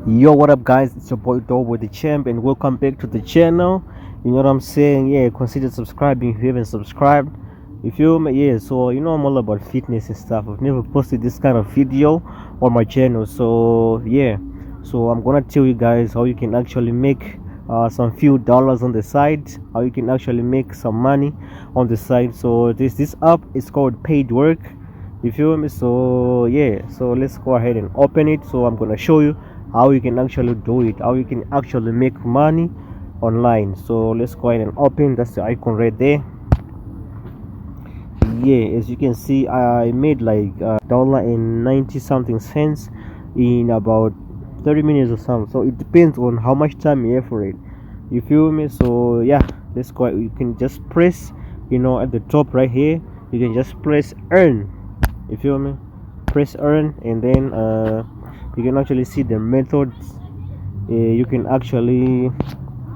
Yo, what up, guys? It's your boy Doe with the champ, and welcome back to the channel. You know what I'm saying? Yeah, consider subscribing if you haven't subscribed. You feel me? Yeah, so you know I'm all about fitness and stuff. I've never posted this kind of video on my channel, so yeah. So I'm gonna tell you guys how you can actually make some few dollars on the side, how you can actually make some money on the side. So this app is called Paidwork. You feel me? So yeah, so let's go ahead and open it. So I'm gonna show you how you can actually do it, how you can actually make money online. So let's go ahead and open. That's the icon right there. Yeah, as you can see, I made like $1.90 something cents in about 30 minutes or something. So it depends on how much time you have for it. You feel me? So yeah, let's go. You can just press, at the top right here, you can just press earn. You feel me? Press earn, and then you can actually see the methods you can actually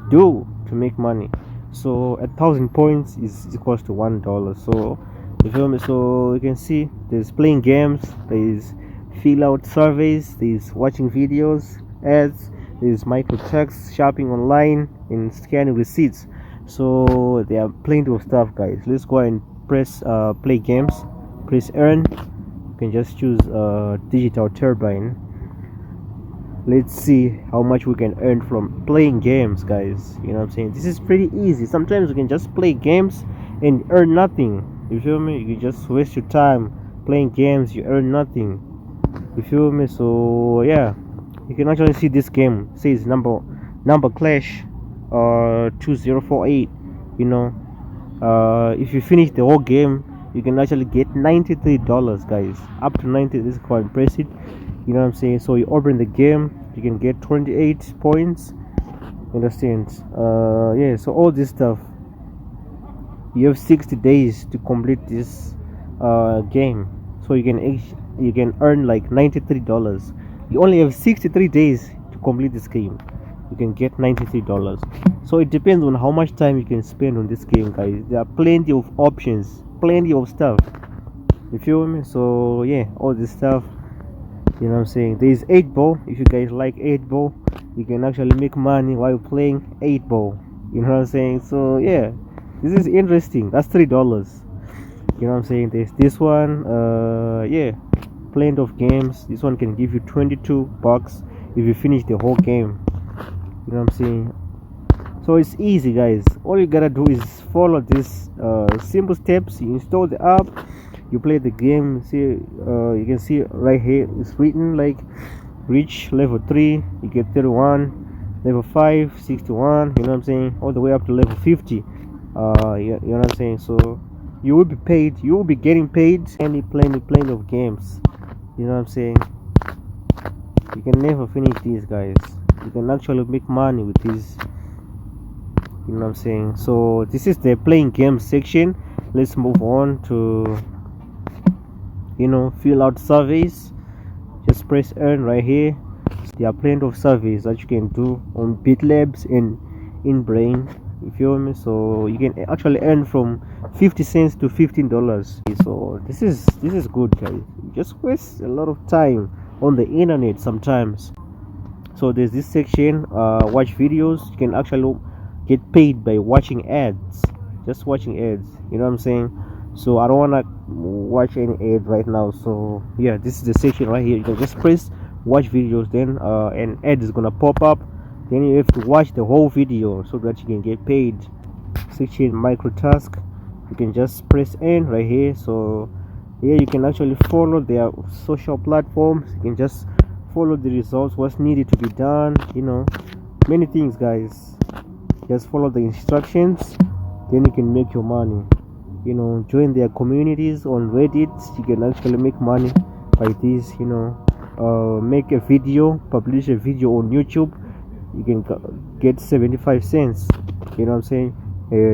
do to make money. So 1,000 points is equals to $1. So you feel me? So you can see there's playing games, there's fill out surveys, there's watching videos, ads, there's microtext, shopping online, and scanning receipts. So there are plenty of stuff, guys. Let's go and press play games, press earn. You can just choose digital turbine. Let's see how much we can earn from playing games, guys. You know what I'm saying? This is pretty easy. Sometimes you can just play games and earn nothing. You feel me? You just waste your time playing games, you earn nothing. You feel me? So yeah, you can actually see this game says number clash 2048. If you finish the whole game, you can actually get $93, guys. Up to 90. This is quite impressive. You know what I'm saying? So you open the game, you can get 28 points. Understand? Yeah, so all this stuff, you have 60 days to complete this game. So you can earn like $93. You only have 63 days to complete this game. You can get $93. So it depends on how much time you can spend on this game, guys. There are plenty of options, plenty of stuff. You feel me? So yeah, all this stuff. You know what I'm saying? There is 8 ball. If you guys like 8 ball, you can actually make money while playing 8 ball. You know what I'm saying? So yeah, this is interesting. That's $3. You know what I'm saying? There's this one. Yeah, plenty of games. This one can give you $22 if you finish the whole game. You know what I'm saying? So it's easy, guys. All you gotta do is follow these simple steps. You install the app, you play the game. See, you can see right here it's written like reach level 3, you get 31, level 5 61. You know what I'm saying? All the way up to level 50. You know what I'm saying? So you will be paid, you will be getting paid any plenty of games. You know what I'm saying? You can never finish these, guys. You can actually make money with these. You know what I'm saying? So this is the playing games section. Let's move on to fill out surveys. Just press earn right here. There are plenty of surveys that you can do on BitLabs and InBrain. You feel me? So you can actually earn from 50 cents to $15. So this is good, guys. You just waste a lot of time on the internet sometimes. So there's this section, watch videos. You can actually get paid by watching ads, just watching ads. You know what I'm saying? So I don't want to watch any ad right now. So yeah, this is the section right here. You can just press watch videos, then an ad is gonna pop up, then you have to watch the whole video so that you can get paid. Section micro task, you can just press N right here. So yeah, you can actually follow their social platforms. You can just follow the results, what's needed to be done, many things, guys. Just follow the instructions, then you can make your money. Join their communities on Reddit. You can actually make money by this. Make a video, publish a video on YouTube, you can get 75 cents. You know what I'm saying?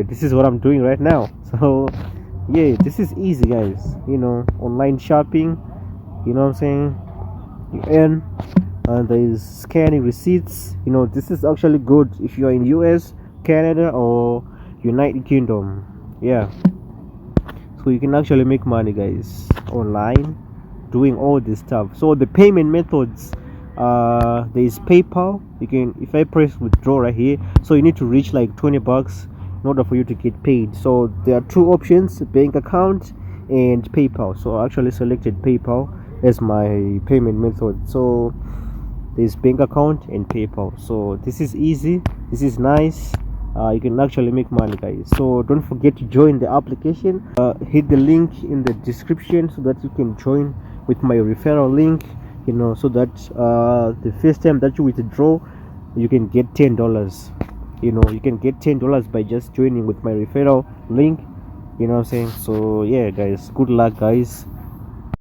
This is what I'm doing right now. So yeah, this is easy, guys. Online shopping, you know what I'm saying, you earn. And there is scanning receipts. This is actually good if you are in US, Canada, or United Kingdom. Yeah, so you can actually make money, guys, online doing all this stuff. So the payment methods There is PayPal. You can, if I press withdraw right here, so you need to reach like 20 bucks in order for you to get paid. So there are two options: bank account and PayPal. So I actually selected PayPal as my payment method. So there's bank account and PayPal. So this is easy, this is nice. You can actually make money, guys. So don't forget to join the application. Hit the link in the description so that you can join with my referral link, you know, so that the first time that you withdraw, you can get $10. You know, you can get $10 by just joining with my referral link, you know what I'm saying. So yeah, guys, good luck, guys.